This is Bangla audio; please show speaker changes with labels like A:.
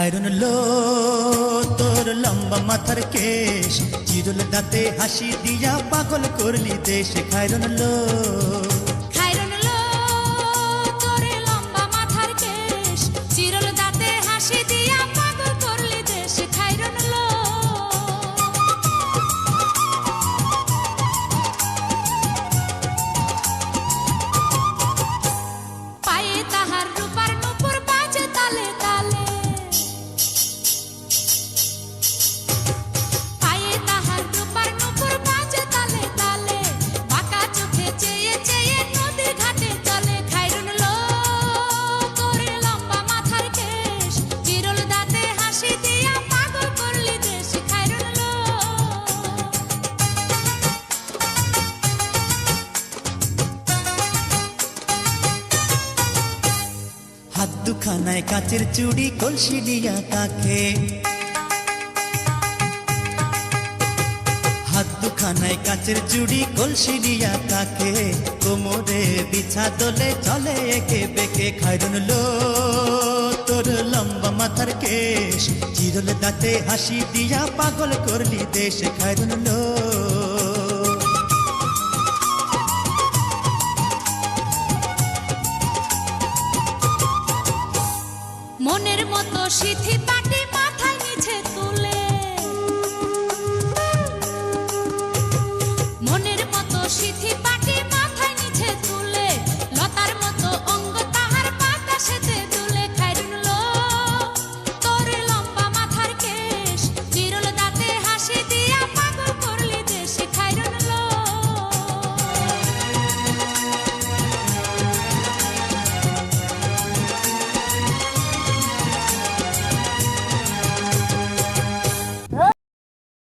A: খায়রুন লো তোর লম্বা মাথার কেশ, চিরুল দাঁতে হাসি দিয়া পাগল করলি দেশ। খায়রুন লো
B: তোর লম্বা মাথার কেশ, চিরল দাঁতে হাসি দিয়া পাগল করলি দেশ। খায়রুন লো পায়ে তাহার রূপার নূপুর বাজে তালে তালে, পায়ে তাহার রূপার নূপুর বাজে তালে তালে, বাঁকা চোখে চেয়ে চেয়ে নদী ঘাটে চলে। খায়রুন লো তোর লম্বা মাথার কেশ, চিরল দাঁতে হাসি দিয়া পাগল করলি দেশ। খায়রুন লো
A: হাত দুখানায় কাচের চুড়ি কলসি দিয়া তাকে, হাত দুখানায় কাচের চুড়ি কলসি দিয়া তাকে, কোমরে বিছা দোলে চলে একে বেঁকে। খায়রুন লো তোর লম্বা মাথার কেশ, চিরল দাঁতে হাসি দিয়া পাগল করলি দেশ। খায়রুন লো
B: মনের মতো শিথিল